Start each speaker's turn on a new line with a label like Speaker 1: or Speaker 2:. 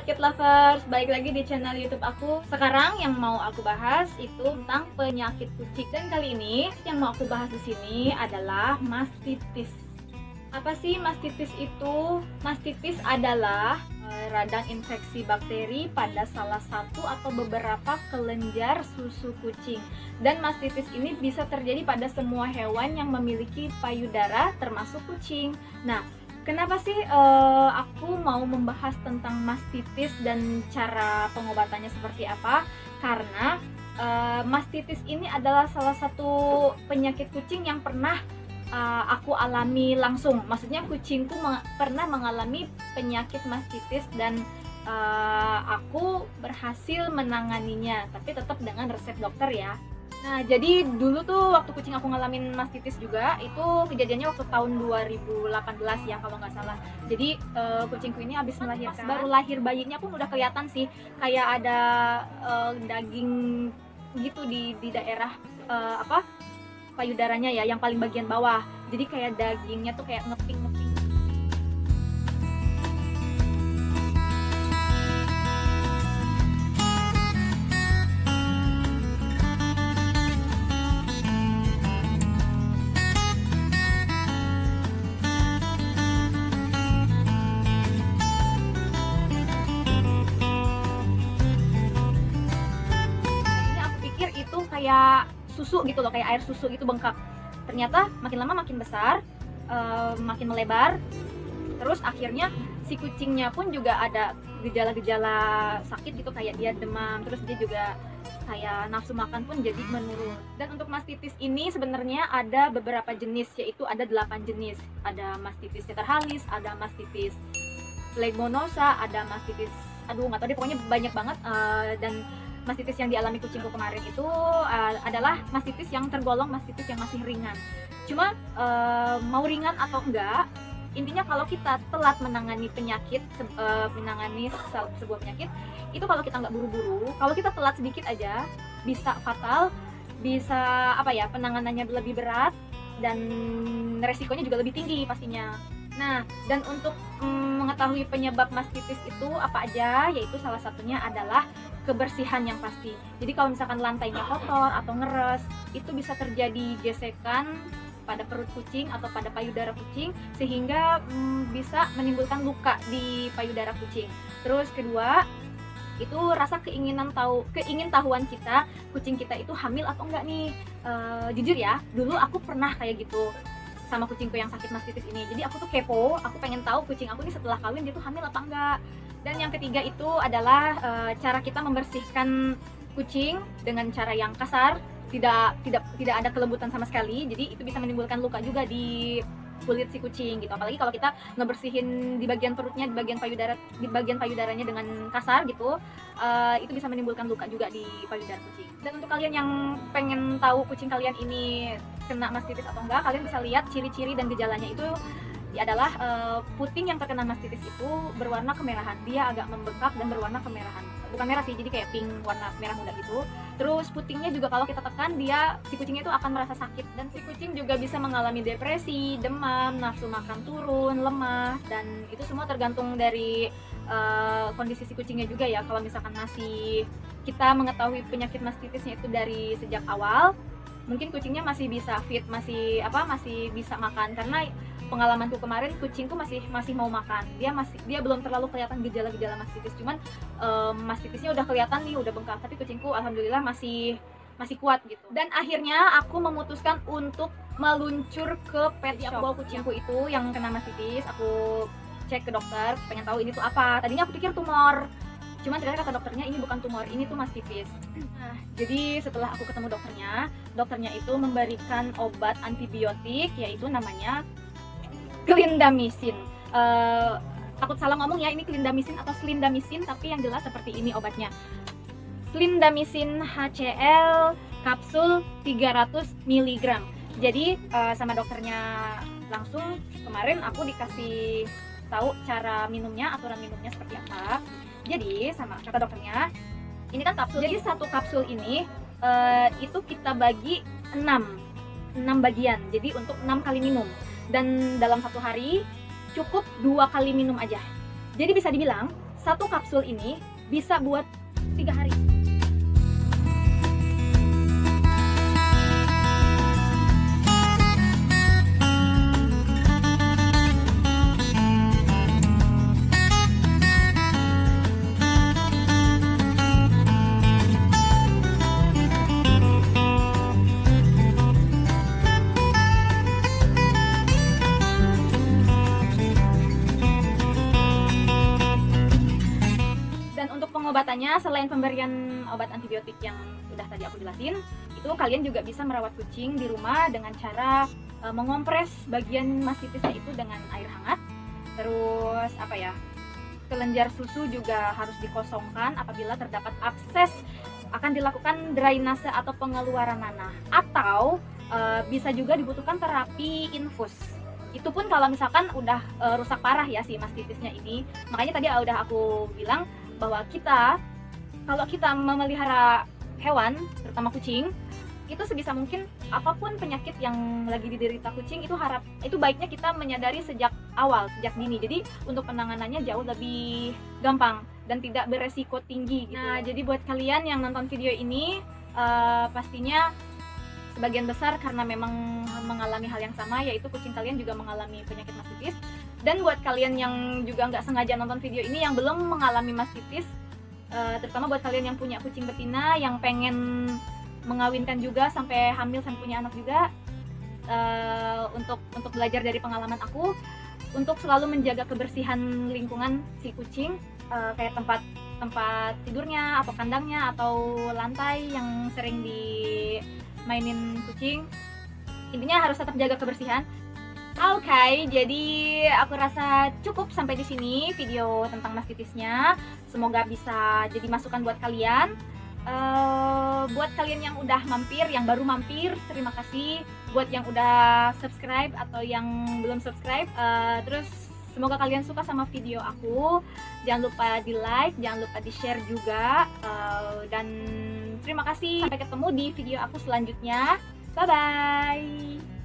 Speaker 1: cat lovers, balik lagi di channel YouTube aku. Sekarang yang mau aku bahas itu tentang penyakit kucing. Dan kali ini yang mau aku bahas di sini adalah mastitis. Apa sih mastitis itu? Mastitis adalah radang infeksi bakteri pada salah satu atau beberapa kelenjar susu kucing. Dan mastitis ini bisa terjadi pada semua hewan yang memiliki payudara termasuk kucing. Nah, kenapa sih aku mau membahas tentang mastitis dan cara pengobatannya seperti apa? Karena mastitis ini adalah salah satu penyakit kucing yang pernah aku alami langsung. Maksudnya kucingku pernah mengalami penyakit mastitis dan aku berhasil menanganinya, tapi tetap dengan resep dokter ya. Nah, jadi dulu tuh waktu kucing aku ngalamin mastitis juga, itu kejadiannya waktu tahun 2018 ya kalau nggak salah. Jadi kucingku ini habis melahirkan, baru lahir bayinya pun udah kelihatan sih kayak ada daging gitu di daerah payudaranya ya, yang paling bagian bawah. Jadi kayak dagingnya tuh kayak ngeping-ngeping. Ini aku pikir itu kayak susu gitu loh, kayak air susu gitu bengkak. Ternyata makin lama makin besar, makin melebar. Terus akhirnya si kucingnya pun juga ada gejala-gejala sakit gitu, kayak dia demam, terus dia juga kayak nafsu makan pun jadi menurun. Dan untuk mastitis ini sebenarnya ada beberapa jenis, yaitu ada 8 jenis. Ada mastitis catarrhalis, ada mastitis leguminosa, ada mastitis, nggak tahu deh, pokoknya banyak banget. Dan mastitis yang dialami kucingku kemarin itu adalah mastitis yang tergolong mastitis yang masih ringan. Cuma mau ringan atau enggak, intinya kalau kita telat menangani penyakit, menangani sebuah penyakit itu, kalau kita nggak buru-buru, kalau kita telat sedikit aja bisa fatal, bisa penanganannya lebih berat dan resikonya juga lebih tinggi pastinya. Nah, dan untuk mengetahui penyebab mastitis itu apa aja, yaitu salah satunya adalah kebersihan yang pasti. Jadi kalau misalkan lantainya kotor atau ngeres, itu bisa terjadi gesekan pada perut kucing atau pada payudara kucing, sehingga bisa menimbulkan luka di payudara kucing. Terus kedua, itu rasa keingintahuan kita, kucing kita itu hamil atau enggak nih. Jujur ya, dulu aku pernah kayak gitu sama kucingku yang sakit mastitis ini. Jadi aku tuh kepo, aku pengen tahu kucing aku ini setelah kawin dia tuh hamil apa enggak. Dan yang ketiga itu adalah cara kita membersihkan kucing dengan cara yang kasar, tidak ada kelembutan sama sekali. Jadi itu bisa menimbulkan luka juga di kulit si kucing gitu. Apalagi kalau kita ngebersihin di bagian perutnya, di bagian payudaranya dengan kasar gitu, itu bisa menimbulkan luka juga di payudara kucing. Dan untuk kalian yang pengen tahu kucing kalian ini kena mastitis atau enggak, kalian bisa lihat ciri-ciri dan gejalanya itu adalah puting yang terkena mastitis itu berwarna kemerahan. Dia agak membengkak dan berwarna kemerahan. Bukan merah sih, jadi kayak pink, warna merah muda gitu. Terus putingnya juga kalau kita tekan, si kucingnya itu akan merasa sakit. Dan si kucing juga bisa mengalami depresi, demam, nafsu makan turun, lemah. Dan itu semua tergantung dari kondisi si kucingnya juga ya. Kalau misalkan kita mengetahui penyakit mastitisnya itu dari sejak awal, mungkin kucingnya masih bisa fit, masih bisa makan. Karena pengalamanku kemarin, kucingku masih mau makan. Dia belum terlalu kelihatan gejala-gejala mastitis, cuman mastitisnya udah kelihatan nih, udah bengkak. Tapi kucingku alhamdulillah masih kuat gitu. Dan akhirnya aku memutuskan untuk meluncur ke pet shop. Aku bawa kucingku itu yang kena mastitis, aku cek ke dokter, pengen tahu ini tuh apa. Tadinya aku pikir tumor, cuman ternyata kata dokternya ini bukan tumor, ini tuh mastitis. Nah, jadi setelah aku ketemu dokternya itu memberikan obat antibiotik, yaitu namanya clindamycin. Takut salah ngomong ya, ini clindamycin atau slindamycin, tapi yang jelas seperti ini obatnya. Clindamycin HCl kapsul 300 mg. Jadi sama dokternya langsung kemarin aku dikasih tahu cara minumnya, aturan minumnya seperti apa. Jadi sama kata dokternya, ini kan kapsul. Jadi satu kapsul ini itu kita bagi 6 bagian. Jadi untuk 6 kali minum. Dan dalam satu hari cukup 2 kali minum aja. Jadi bisa dibilang satu kapsul ini bisa buat 3 hari. Pengobatannya selain pemberian obat antibiotik yang udah tadi aku jelasin, itu kalian juga bisa merawat kucing di rumah dengan cara mengompres bagian mastitisnya itu dengan air hangat. Terus apa ya, kelenjar susu juga harus dikosongkan apabila terdapat abses. Akan dilakukan drainase atau pengeluaran nanah, atau bisa juga dibutuhkan terapi infus. Itu pun kalau misalkan udah rusak parah ya si mastitisnya ini. Makanya tadi udah aku bilang bahwa kalau kita memelihara hewan, terutama kucing, itu sebisa mungkin apapun penyakit yang lagi diderita kucing itu baiknya kita menyadari sejak awal, sejak dini. Jadi untuk penanganannya jauh lebih gampang dan tidak beresiko tinggi gitu. Nah, jadi buat kalian yang nonton video ini, pastinya sebagian besar karena memang mengalami hal yang sama, yaitu kucing kalian juga mengalami penyakit mastitis. Dan buat kalian yang juga nggak sengaja nonton video ini yang belum mengalami mastitis, terutama buat kalian yang punya kucing betina yang pengen mengawinkan juga sampai hamil sampai punya anak juga, untuk belajar dari pengalaman aku, untuk selalu menjaga kebersihan lingkungan si kucing, kayak tempat tidurnya atau kandangnya atau lantai yang sering dimainin kucing. Intinya harus tetap jaga kebersihan. Oke, jadi aku rasa cukup sampai di sini video tentang mastitisnya. Semoga bisa jadi masukan buat kalian. Buat kalian yang udah mampir, yang baru mampir, terima kasih. Buat yang udah subscribe atau yang belum subscribe, terus semoga kalian suka sama video aku. Jangan lupa di like, jangan lupa di share juga. Dan terima kasih. Sampai ketemu di video aku selanjutnya. Bye bye.